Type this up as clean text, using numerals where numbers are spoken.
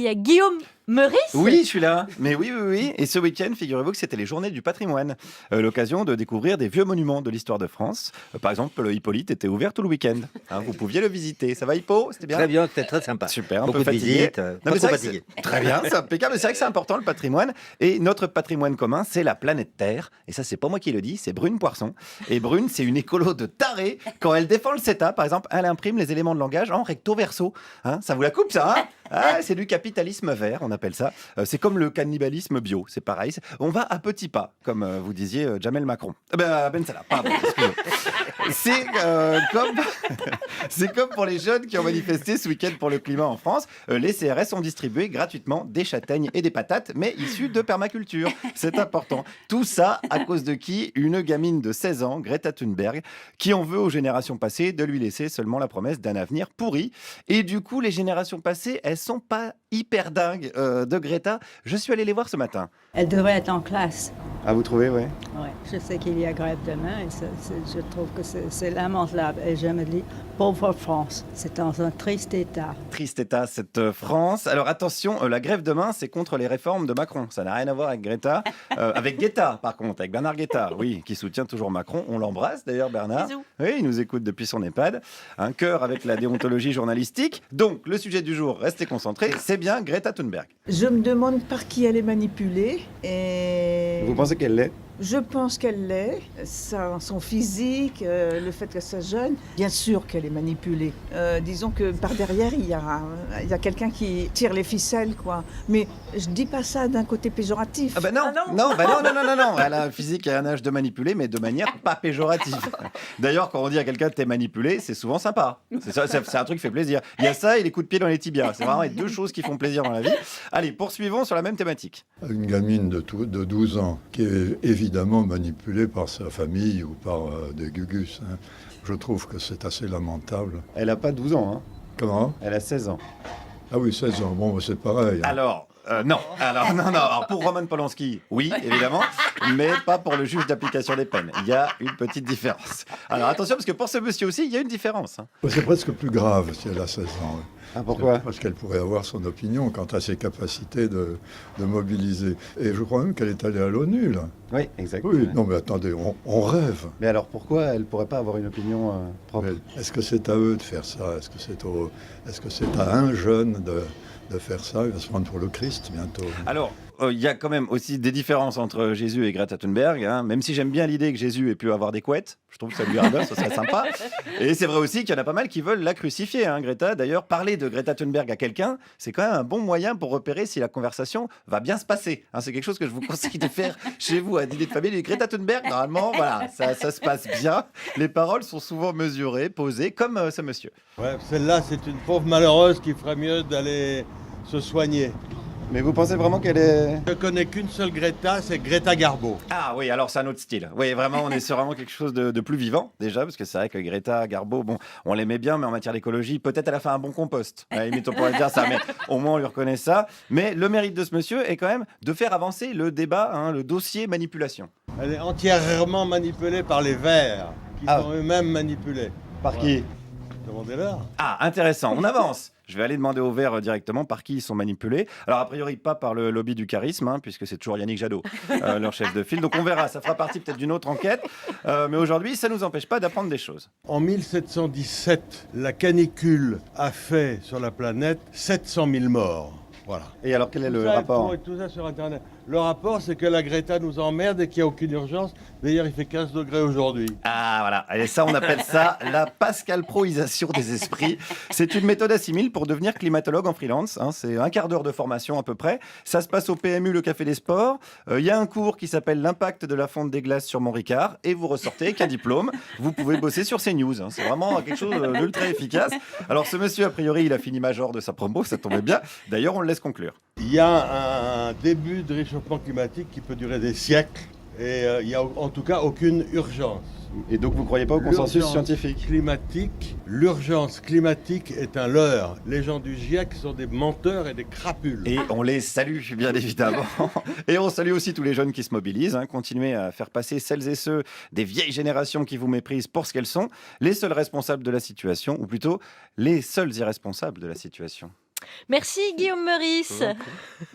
y a Guillaume Meurice. Oui, je suis là. Mais oui. Et ce week-end, figurez-vous que c'était les journées du patrimoine. L'occasion de découvrir des vieux monuments de l'histoire de France. Par exemple, le Hippolyte était ouvert tout le week-end. Vous pouviez le visiter. Ça va, Hippo? C'était bien? Très bien, c'était très sympa. Super, un Beaucoup peu de fatigué. visites, Non, pas mais trop c'est vrai que fatigué. Très bien, c'est impeccable. C'est vrai que c'est important, le patrimoine. Et notre patrimoine commun, c'est la planète Terre. Et ça, c'est pas moi qui le dis, c'est Brune Poisson. Et Brune, c'est une écolo de taré. Quand elle défend le CETA, par exemple, elle imprime les éléments de langage en recto verso. Ça vous la coupe, ça, c'est du capitalisme vert, on appelle ça. C'est comme le cannibalisme bio, c'est pareil. On va à petits pas, comme vous disiez Jamel Macron. Ben Salah, pardon, excusez-moi. C'est comme pour les jeunes qui ont manifesté ce week-end pour le climat en France. Les CRS ont distribué gratuitement des châtaignes et des patates, mais issues de permaculture. C'est important. Tout ça à cause de qui? Une gamine de 16 ans, Greta Thunberg, qui en veut aux générations passées de lui laisser seulement la promesse d'un avenir pourri. Et du coup, les générations passées, elles sont pas hyper dingues de Greta. Je suis allé les voir ce matin. Elle devrait être en classe. Ah, vous trouvez, ouais. Ouais. Je sais qu'il y a grève demain et je trouve que c'est lamentable. Et je me dis, pauvre France, c'est dans un triste état. Triste état, cette France. Alors attention, la grève demain, c'est contre les réformes de Macron. Ça n'a rien à voir avec Greta. Avec Guetta, par contre, avec Bernard Guetta, oui, qui soutient toujours Macron. On l'embrasse d'ailleurs, Bernard. Bisous. Oui, il nous écoute depuis son EHPAD. Un cœur avec la déontologie journalistique. Donc, le sujet du jour, restez concentrés, c'est bien Greta Thunberg. Je me demande par qui elle est manipulée et Vous pensez qu'elle l'est? je pense qu'elle l'est. Son physique, le fait qu'elle soit jeune, bien sûr qu'elle est manipulée. Disons que par derrière, il y a quelqu'un qui tire les ficelles, quoi. Mais je dis pas ça d'un côté péjoratif. Ah ben non, non. Elle a un physique et un âge de manipuler, mais de manière pas péjorative. D'ailleurs, quand on dit à quelqu'un t'es manipulé, c'est souvent sympa. C'est un truc qui fait plaisir. Il y a ça et les coups de pied dans les tibias. C'est vraiment les deux choses qui font plaisir dans la vie. Allez, poursuivons sur la même thématique. Une gamine de 12 ans qui est évidemment manipulée par sa famille ou par des gugus. Je trouve que c'est assez lamentable. Elle a pas 12 ans, Comment? Elle a 16 ans. Ah oui, 16 ans. Bon, c'est pareil. Alors, non. Alors, pour Roman Polanski, oui, évidemment, mais pas pour le juge d'application des peines. Il y a une petite différence. Alors, attention, parce que pour ce monsieur aussi, il y a une différence. C'est presque plus grave si elle a 16 ans. Ah, pourquoi? Parce qu'elle pourrait avoir son opinion quant à ses capacités de mobiliser. Et je crois même qu'elle est allée à l'ONU, là. Oui, exactement. Oui, non mais attendez, on rêve. Mais alors, pourquoi elle pourrait pas avoir une opinion propre? Mais est-ce que c'est à eux de faire ça? Est-ce que c'est à un jeune de faire ça? Il va se prendre pour le Christ bientôt. Alors, il y a quand même aussi des différences entre Jésus et Greta Thunberg. Même si j'aime bien l'idée que Jésus ait pu avoir des couettes, je trouve que ça lui arrive, ça serait sympa. Et c'est vrai aussi qu'il y en a pas mal qui veulent la crucifier, Greta. D'ailleurs, parler de Greta Thunberg à quelqu'un, c'est quand même un bon moyen pour repérer si la conversation va bien se passer. C'est quelque chose que je vous conseille de faire chez vous à dîner de famille. Et Greta Thunberg, normalement, voilà, ça se passe bien. Les paroles sont souvent mesurées, posées, comme ce monsieur. Ouais, celle-là, c'est une pauvre malheureuse qui ferait mieux d'aller se soigner. Mais vous pensez vraiment qu'elle est... Je connais qu'une seule Greta, c'est Greta Garbo. Ah oui, alors c'est un autre style. Oui, vraiment, on est sur vraiment quelque chose de plus vivant, déjà, parce que c'est vrai que Greta Garbo, bon, on l'aimait bien, mais en matière d'écologie, peut-être elle a fait un bon compost. À la limite, on pourrait dire ça, mais au moins on lui reconnaît ça. Mais le mérite de ce monsieur est quand même de faire avancer le débat, le dossier manipulation. Elle est entièrement manipulée par les Verts, qui sont eux-mêmes manipulés. Par qui? Demandez-leur. Ah, intéressant, on avance. Je vais aller demander aux Verts directement par qui ils sont manipulés. Alors, a priori, pas par le lobby du charisme, puisque c'est toujours Yannick Jadot, leur chef de file. Donc, on verra, ça fera partie peut-être d'une autre enquête. Mais aujourd'hui, ça ne nous empêche pas d'apprendre des choses. En 1717, la canicule a fait sur la planète 700 000 morts. Voilà. Et alors, quel est le Ça, rapport? tout ça sur Internet. Le rapport, c'est que la Greta nous emmerde et qu'il n'y a aucune urgence. D'ailleurs, il fait 15 degrés aujourd'hui. Ah, voilà. Et ça, on appelle ça la pascalproisation des esprits. C'est une méthode assimile pour devenir climatologue en freelance. C'est un quart d'heure de formation à peu près. Ça se passe au PMU, le Café des Sports. Il y a un cours qui s'appelle l'impact de la fonte des glaces sur Mont Ricard. Et vous ressortez avec un diplôme. Vous pouvez bosser sur CNews. C'est vraiment quelque chose d'ultra efficace. Alors, ce monsieur, a priori, il a fini major de sa promo. Ça tombait bien. D'ailleurs, on le laisse conclure. Il y a un début de réchauffement climatique qui peut durer des siècles et il n'y a en tout cas aucune urgence. Et donc vous ne croyez pas au consensus scientifique? L'urgence climatique est un leurre. Les gens du GIEC sont des menteurs et des crapules. Et on les salue, bien évidemment. Et on salue aussi tous les jeunes qui se mobilisent. Continuez à faire passer celles et ceux des vieilles générations qui vous méprisent pour ce qu'elles sont, les seuls responsables de la situation, ou plutôt les seuls irresponsables de la situation. Merci Guillaume Meurice. Je vous en prie.